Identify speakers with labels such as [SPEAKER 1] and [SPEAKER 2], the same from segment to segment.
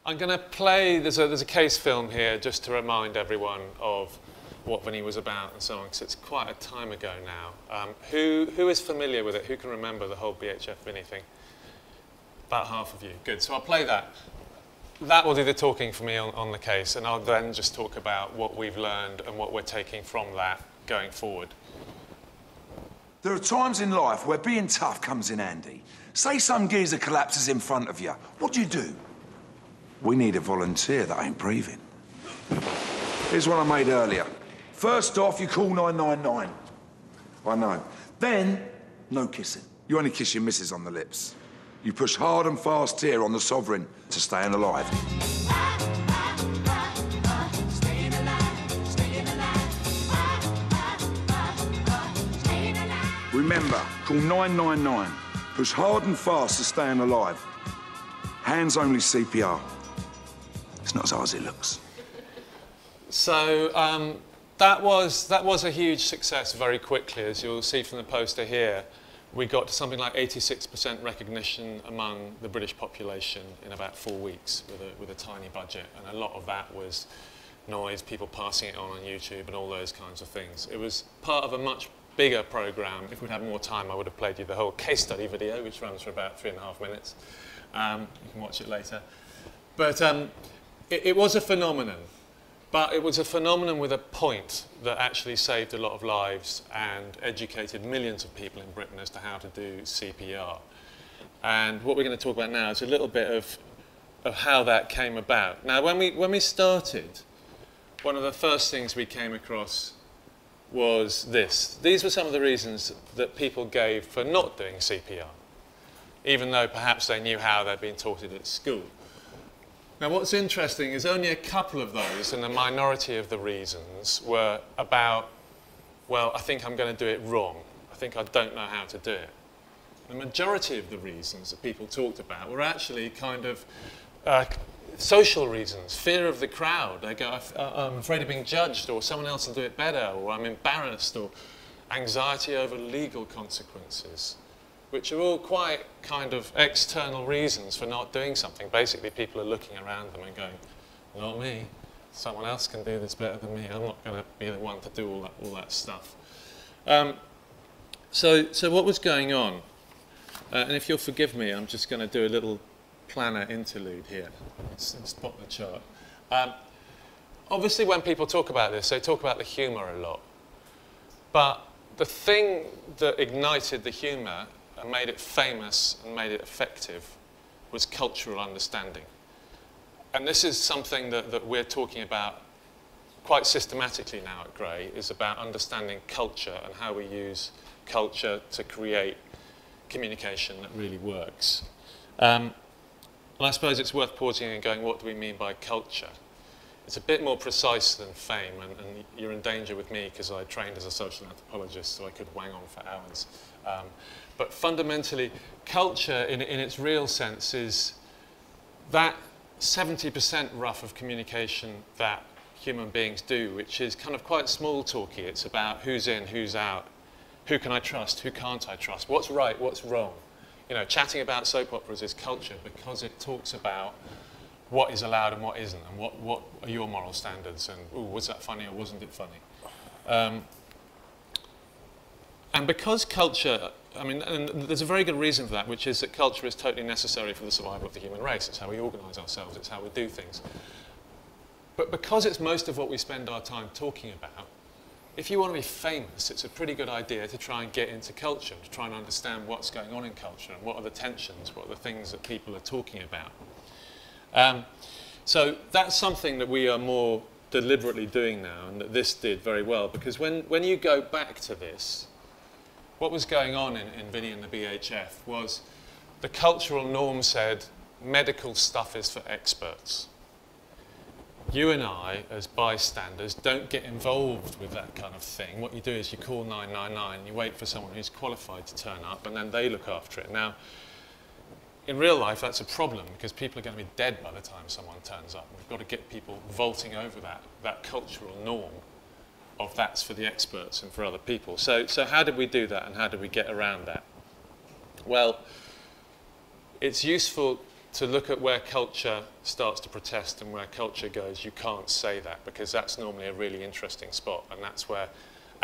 [SPEAKER 1] I'm going to play, there's a case film here just to remind everyone of what Vinny was about and so on, because it's quite a time ago now. Who is familiar with it? Who can remember the whole BHF Vinny thing? About half of you. Good. So I'll play that. That will do the talking for me on the case, and I'll then just talk about what we've learned and what we're taking from that going forward.
[SPEAKER 2] There are times in life where being tough comes in handy. Say some geezer collapses in front of you. What do? We need a volunteer that ain't breathing. Here's one I made earlier. First off, you call 999. I know. Then, no kissing. You only kiss your missus on the lips. You push hard and fast here on the sovereign to staying alive. Remember, call 999. Push hard and fast to staying alive. Hands only CPR. It's not as hard as it looks.
[SPEAKER 1] So that was a huge success very quickly, as you'll see from the poster here. We got to something like 86% recognition among the British population in about 4 weeks with a tiny budget, and a lot of that was noise, people passing it on YouTube and all those kinds of things. It was part of a much bigger programme. If we'd had more time, I would have played you the whole case study video, which runs for about 3.5 minutes. You can watch it later. But it was a phenomenon. But it was a phenomenon with a point that actually saved a lot of lives and educated millions of people in Britain as to how to do CPR. And what we're going to talk about now is a little bit of how that came about. Now, when we started, one of the first things we came across was this. These were some of the reasons that people gave for not doing CPR, even though perhaps they knew how they'd been taught it at school. Now, what's interesting is only a couple of those, and the minority of the reasons, were about, well, I think I'm going to do it wrong. I think I don't know how to do it. The majority of the reasons that people talked about were actually kind of social reasons, fear of the crowd. They go, I'm afraid of being judged, or someone else will do it better, or I'm embarrassed, or anxiety over legal consequences, which are all quite kind of external reasons for not doing something. Basically, people are looking around them and going, not me. Someone else can do this better than me. I'm not going to be the one to do all that stuff. So what was going on? And if you'll forgive me, I'm just going to do a little planner interlude here. Let's spot the chart. Obviously, when people talk about this, they talk about the humour a lot. But the thing that ignited the humour and made it famous and made it effective was cultural understanding. And this is something that we're talking about quite systematically now at Grey, is about understanding culture and how we use culture to create communication that really works. And I suppose it's worth pausing and going, what do we mean by culture? It's a bit more precise than fame, and you're in danger with me because I trained as a social anthropologist, so I could wang on for hours. But fundamentally, culture in its real sense is that 70% rough of communication that human beings do, which is kind of quite small talky. It's about who's in, who's out, who can I trust, who can't I trust, what's right, what's wrong. You know, chatting about soap operas is culture because it talks about what is allowed and what isn't, and what are your moral standards, and ooh, was that funny or wasn't it funny? And because culture, I mean, and there's a very good reason for that, which is that culture is totally necessary for the survival of the human race. It's how we organise ourselves, it's how we do things. But because it's most of what we spend our time talking about, if you want to be famous, it's a pretty good idea to try and get into culture, to try and understand what's going on in culture, and what are the tensions, what are the things that people are talking about. So that's something that we are more deliberately doing now, and that this did very well, because when you go back to this, what was going on in Vinny and the BHF was the cultural norm said medical stuff is for experts. You and I, as bystanders, don't get involved with that kind of thing. What you do is you call 999, you wait for someone who's qualified to turn up, and then they look after it. Now, in real life, that's a problem, because people are going to be dead by the time someone turns up. We've got to get people vaulting over that cultural norm of that's for the experts and for other people. So how did we do that, and how did we get around that? Well, it's useful to look at where culture starts to protest and where culture goes, you can't say that, because that's normally a really interesting spot, and that's where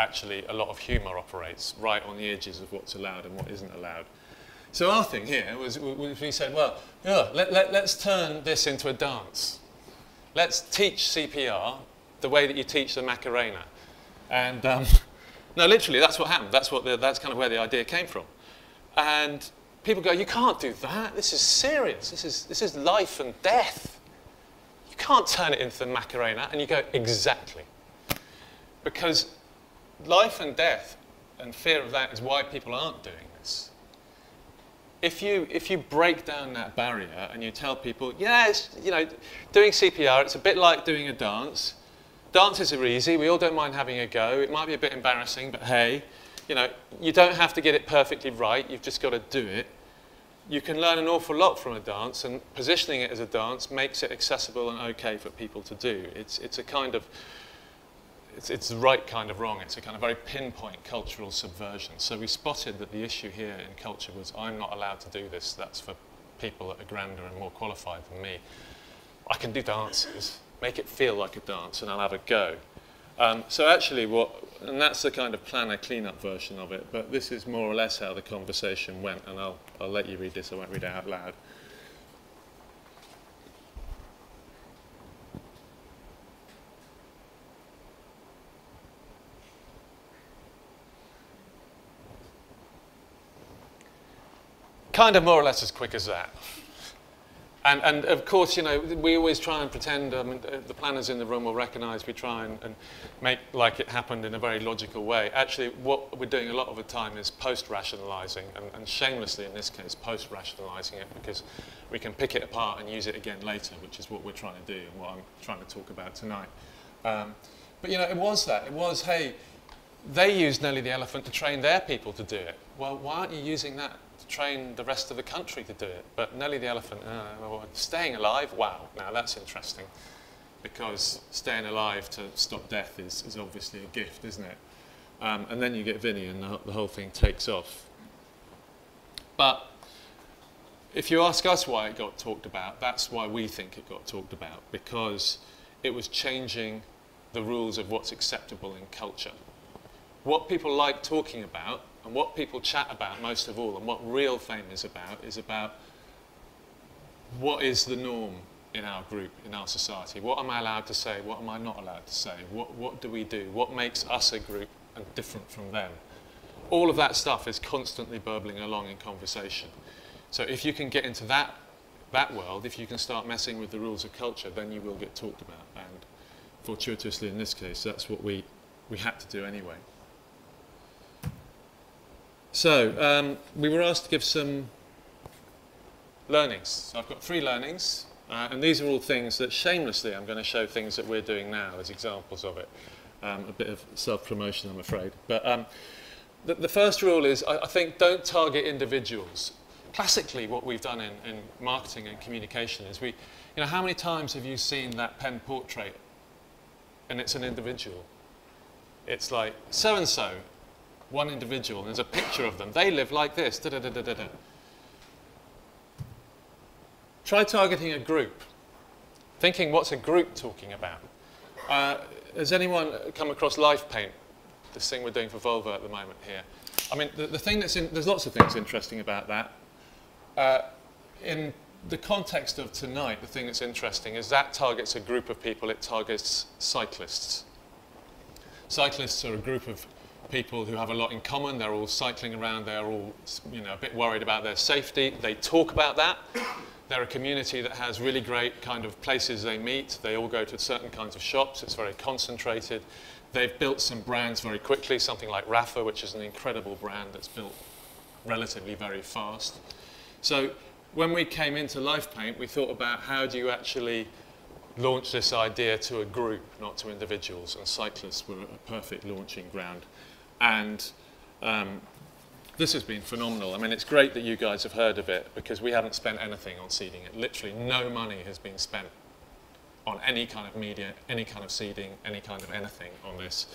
[SPEAKER 1] actually a lot of humour operates, right on the edges of what's allowed and what isn't allowed. So our thing here was we said, well, yeah, let's turn this into a dance. Let's teach CPR the way that you teach the Macarena. And no, literally, that's what happened. That's kind of where the idea came from. And people go, you can't do that. This is serious. This is life and death. You can't turn it into the Macarena. And you go, exactly. Because life and death and fear of that is why people aren't doing this. If you break down that barrier and you tell people, yeah, doing CPR, it's a bit like doing a dance. Dances are easy. We all don't mind having a go. It might be a bit embarrassing, but hey, you don't have to get it perfectly right. You've just got to do it. You can learn an awful lot from a dance, and positioning it as a dance makes it accessible and okay for people to do. It's a kind of, it's the right kind of wrong. It's a kind of very pinpoint cultural subversion. So we spotted that the issue here in culture was, I'm not allowed to do this. That's for people that are grander and more qualified than me. I can do dances, make it feel like a dance, and I'll have a go. So actually and that's the kind of planner clean-up version of it, but this is more or less how the conversation went, and I'll let you read this, I won't read it out loud. Kind of more or less as quick as that. And of course, we always try and pretend, the planners in the room will recognise we try and make like it happened in a very logical way. Actually, what we're doing a lot of the time is post-rationalising, and shamelessly in this case, post-rationalising it, because we can pick it apart and use it again later, which is what we're trying to do and what I'm trying to talk about tonight. But it was that. It was, hey, they used Nelly the Elephant to train their people to do it. Well, why aren't you using that to train the rest of the country to do it? But Nelly the Elephant, staying alive, wow, now that's interesting, because staying alive to stop death is obviously a gift, isn't it? And then you get Vinny and the whole thing takes off. But if you ask us why it got talked about, that's why we think it got talked about, because it was changing the rules of what's acceptable in culture. What people like talking about, and what people chat about most of all, and what real fame is about what is the norm in our group, in our society. What am I allowed to say? What am I not allowed to say? What do we do? What makes us a group and different from them? All of that stuff is constantly burbling along in conversation. So if you can get into that world, if you can start messing with the rules of culture, then you will get talked about. And fortuitously in this case, that's what we had to do anyway. So we were asked to give some learnings. So I've got 3 learnings, and these are all things that shamelessly I'm going to show things that we're doing now as examples of it. A bit of self-promotion, I'm afraid. But the first rule is, I think, don't target individuals. Classically, what we've done in marketing and communication is how many times have you seen that pen portrait and it's an individual? It's like, so-and-so, one individual, and there's a picture of them. They live like this, da-da-da-da-da-da. Try targeting a group, thinking what's a group talking about. Has anyone come across Life Paint, this thing we're doing for Volvo at the moment here? I mean, the thing there's lots of things interesting about that. In the context of tonight, the thing that's interesting is that targets a group of people, it targets cyclists. Cyclists are a group of people who have a lot in common. They're all cycling around, they're all a bit worried about their safety. They talk about that. They're a community that has really great kind of places they meet. They all go to certain kinds of shops. It's very concentrated. They've built some brands very quickly, something like Rafa, which is an incredible brand that's built relatively very fast. So when we came into Life Paint, we thought about how do you actually launch this idea to a group, not to individuals, and cyclists were a perfect launching ground. And this has been phenomenal. I mean, it's great that you guys have heard of it, because we haven't spent anything on seeding it. Literally no money has been spent on any kind of media, any kind of seeding, any kind of anything on this.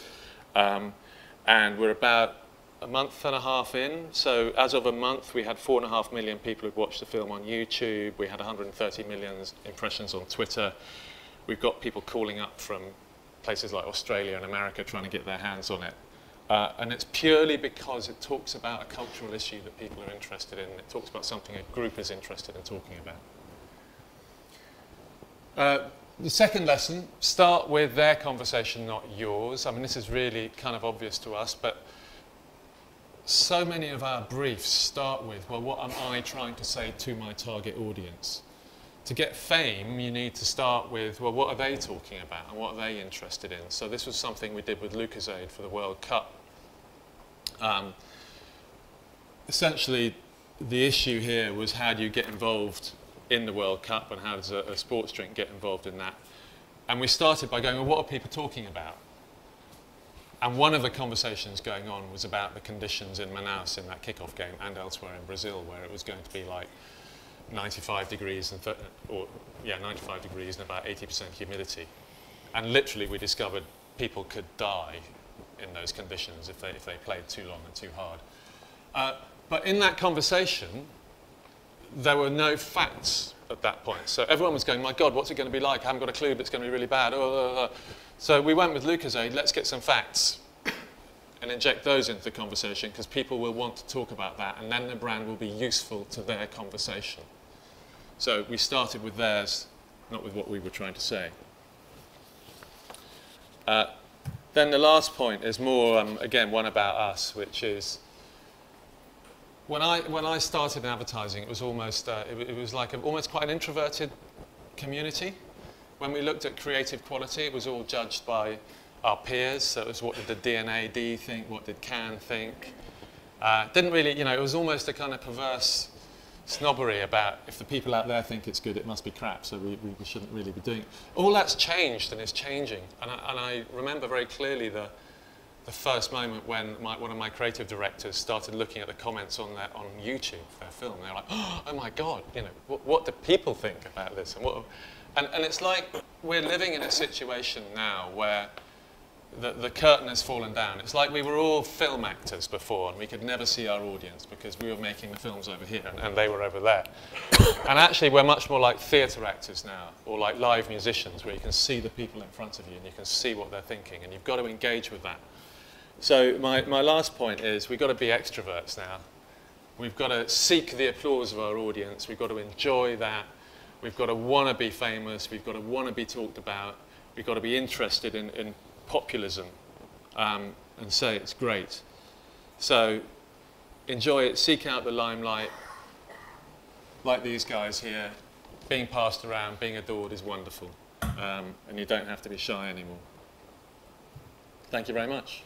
[SPEAKER 1] And we're about a month and a half in. So as of a month, we had 4.5 million people who'd watched the film on YouTube. We had 130 million impressions on Twitter. We've got people calling up from places like Australia and America trying to get their hands on it. And it's purely because it talks about a cultural issue that people are interested in. It talks about something a group is interested in talking about. The second lesson, start with their conversation, not yours. I mean, this is really kind of obvious to us, but so many of our briefs start with, well, what am I trying to say to my target audience? To get fame, you need to start with, well, what are they talking about and what are they interested in? So this was something we did with LucasAid for the World Cup. Essentially, the issue here was how do you get involved in the World Cup and how does a sports drink get involved in that? And we started by going, well, what are people talking about? And one of the conversations going on was about the conditions in Manaus in that kickoff game and elsewhere in Brazil, where it was going to be like 95 degrees and 95 degrees and about 80% humidity. And literally we discovered people could die in those conditions if they played too long and too hard. But in that conversation, there were no facts at that point. So everyone was going, my God, what's it going to be like? I haven't got a clue, but it's going to be really bad. So we went with LucasAid, let's get some facts and inject those into the conversation because people will want to talk about that and then the brand will be useful to their conversation. So we started with theirs, not with what we were trying to say. Then the last point is more, again, one about us, which is when I started in advertising, it was almost it was like almost quite an introverted community. When we looked at creative quality, it was all judged by our peers. So it was what did the D&AD think, what did Cannes think. Didn't really, you know, it was almost a kind of perverse snobbery about if the people out there think it's good, it must be crap, so we shouldn't really be doing it. All that's changed and is changing. And I remember very clearly the first moment when one of my creative directors started looking at the comments on YouTube for their film. They were like, oh my God, you know, what do people think about this? And it's like we're living in a situation now where the curtain has fallen down. It's like we were all film actors before and we could never see our audience because we were making the films over here and they were over there. And actually we're much more like theatre actors now, or like live musicians where you can see the people in front of you and you can see what they're thinking and you've got to engage with that. So my last point is we've got to be extroverts now. We've got to seek the applause of our audience. We've got to enjoy that. We've got to want to be famous. We've got to want to be talked about. We've got to be interested in populism and say it's great. So enjoy it. Seek out the limelight. Like these guys here. Being passed around, being adored is wonderful. And you don't have to be shy anymore. Thank you very much.